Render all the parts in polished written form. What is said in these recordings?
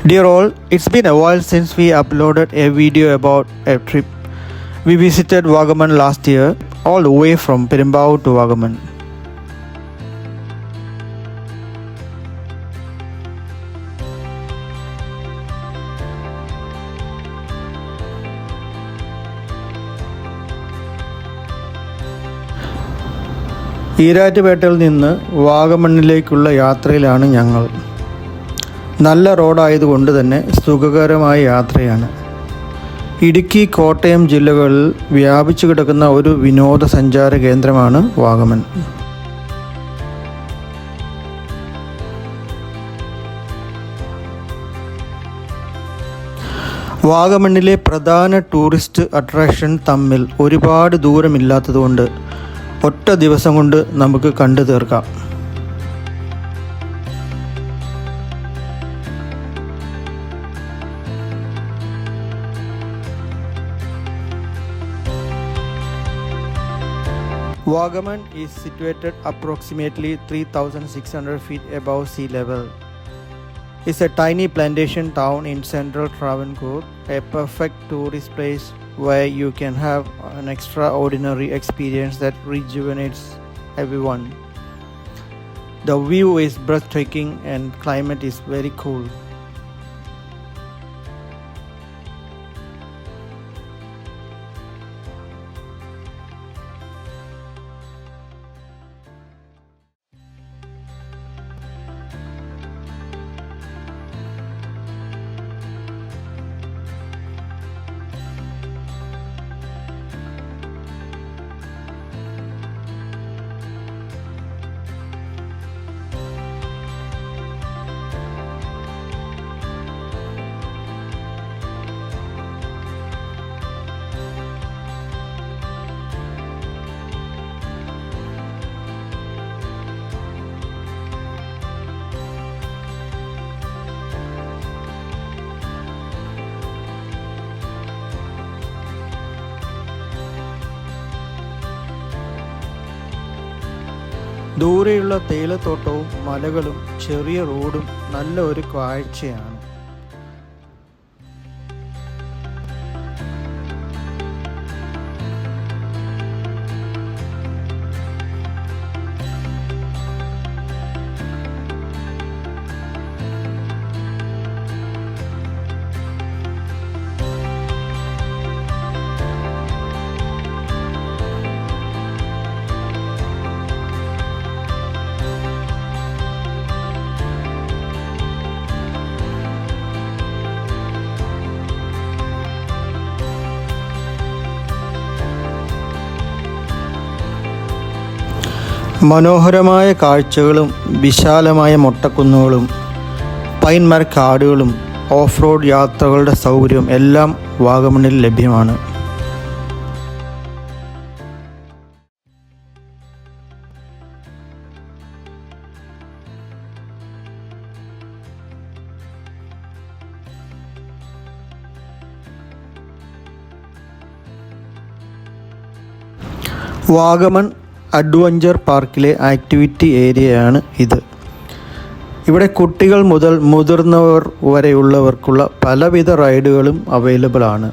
Dear all, it's been a while since we uploaded a video about a trip. We visited Vagaman last year, all the way from Perumbavoor to Vagaman. ഈരാറ്റുപേട്ടയിൽ നിന്ന് വാഗമണ്ണിലേക്കുള്ള യാത്രയിലാണ് ഞങ്ങൾ. നല്ല റോഡായതുകൊണ്ട് തന്നെ സുഖകരമായ യാത്രയാണ്. ഇടുക്കി, കോട്ടയം ജില്ലകളിൽ വ്യാപിച്ചു കിടക്കുന്ന ഒരു വിനോദസഞ്ചാര കേന്ദ്രമാണ് വാഗമൺ. വാഗമണ്ണിലെ പ്രധാന ടൂറിസ്റ്റ് അട്രാക്ഷൻ തമ്മിൽ ഒരുപാട് ദൂരമില്ലാത്തതുകൊണ്ട് ഒറ്റ ദിവസം കൊണ്ട് നമുക്ക് കണ്ടു തീർക്കാം. Vagaman is situated approximately 3,600 feet above sea level. It's a tiny plantation town in central Travancore, a perfect tourist place where you can have an extraordinary experience that rejuvenates everyone. The view is breathtaking and climate is very cool. ദൂരെയുള്ള തേയിലത്തോട്ടവും മലകളും ചെറിയ റോഡും നല്ല ഒരു കാഴ്ചയാണ്. മനോഹരമായ കാഴ്ചകളും വിശാലമായ മൊട്ടക്കുന്നുകളും പൈൻ മരക്കാടുകളും ഓഫ് റോഡ് യാത്രകളുടെ സൗകര്യവും എല്ലാം വാഗമണ്ണിൽ ലഭ്യമാണ്. വാഗമൺ അഡ്വഞ്ചർ പാർക്കിലെ ആക്ടിവിറ്റി ഏരിയയാണ് ഇത്. ഇവിടെ കുട്ടികൾ മുതൽ മുതിർന്നവർ വരെയുള്ളവർക്കുള്ള പലവിധ റൈഡുകളും അവൈലബിൾ ആണ്.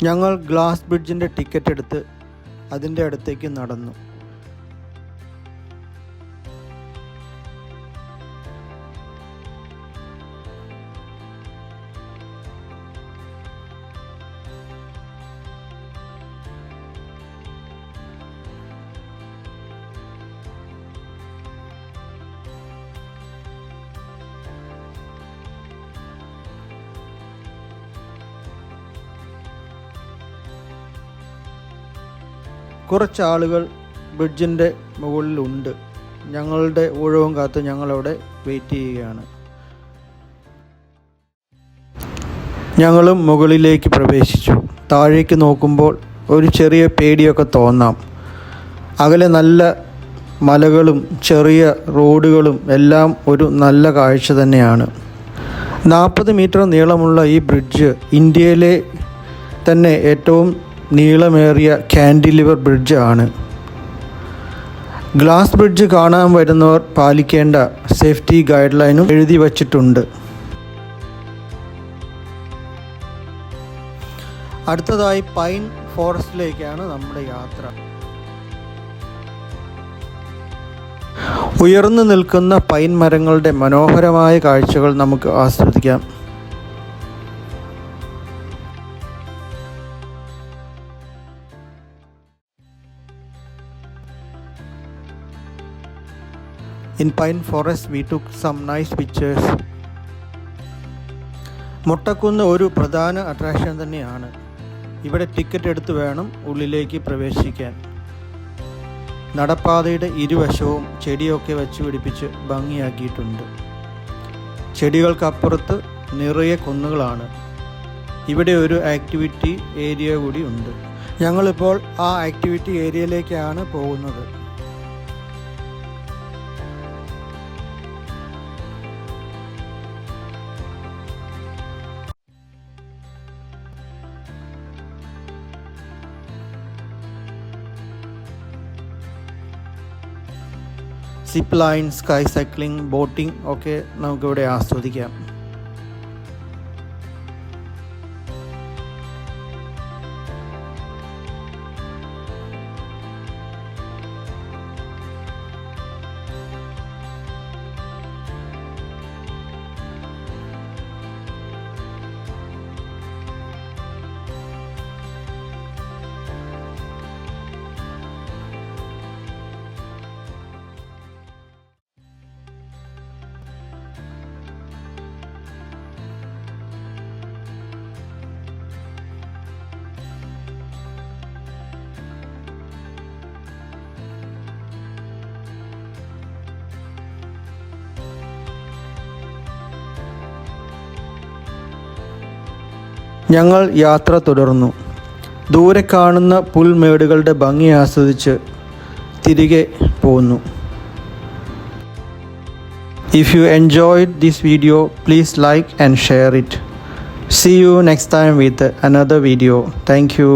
ഞങ്ങൾ ഗ്ലാസ് ബ്രിഡ്ജിൻ്റെ ടിക്കറ്റ് എടുത്ത് അതിൻ്റെ അടുത്തേക്ക് നടന്നു. കുറച്ച് ആളുകൾ ബ്രിഡ്ജിൻ്റെ മുകളിലുണ്ട്. ഞങ്ങളുടെ ഊഴവും കാത്ത് ഞങ്ങളവിടെ വെയിറ്റ് ചെയ്യുകയാണ്. ഞങ്ങളും മുകളിലേക്ക് പ്രവേശിച്ചു. താഴേക്ക് നോക്കുമ്പോൾ ഒരു ചെറിയ പേടിയൊക്കെ തോന്നാം. അകലെ നല്ല മലകളും ചെറിയ റോഡുകളും എല്ലാം ഒരു നല്ല കാഴ്ച തന്നെയാണ്. 40 മീറ്റർ നീളമുള്ള ഈ ബ്രിഡ്ജ് ഇന്ത്യയിലെ തന്നെ ഏറ്റവും നീളമേറിയ കാൻഡിലിവർ ബ്രിഡ്ജ് ആണ്. ഗ്ലാസ് ബ്രിഡ്ജ് കാണാൻ വരുന്നവർ പാലിക്കേണ്ട സേഫ്റ്റി ഗൈഡ് ലൈനും എഴുതി വച്ചിട്ടുണ്ട്. അടുത്തതായി പൈൻ ഫോറസ്റ്റിലേക്കാണ് നമ്മുടെ യാത്ര. ഉയർന്നു നിൽക്കുന്ന പൈൻ മരങ്ങളുടെ മനോഹരമായ കാഴ്ചകൾ നമുക്ക് ആസ്വദിക്കാം. In pine forest we took some nice pictures. മുട്ടക്കുന്ന് ഒരു പ്രധാന അട്രാക്ഷൻ തന്നെയാണ്. ഇവിടെ ടിക്കറ്റ് എടുത്ത് വേണം ഉള്ളിലേക്ക് പ്രവേശിക്കാൻ. നടപ്പാതയുടെ ഇരുവശവും ചെടിയൊക്കെ വെച്ച് പിടിപ്പിച്ച് ഭംഗിയാക്കിയിട്ടുണ്ട്. ചെടികൾക്കപ്പുറത്ത് നിറയെ കുന്നുകളാണ്. ഇവിടെ ഒരു ആക്ടിവിറ്റി ഏരിയ കൂടി ഉണ്ട്. ഞങ്ങളിപ്പോൾ ആ ആക്ടിവിറ്റി ഏരിയയിലേക്കാണ് പോകുന്നത്. Zip line, sky cycling, boating ഒക്കെ നമുക്കിവിടെ ആസ്വദിക്കാം. ഞങ്ങൾ യാത്ര തുടർന്നു. ദൂരെ കാണുന്ന പുൽമേടുകളുടെ ഭംഗി ആസ്വദിച്ച് തിരികെ പോന്നു. If you enjoyed this video, please like and share it. See you next time with another video. Thank you.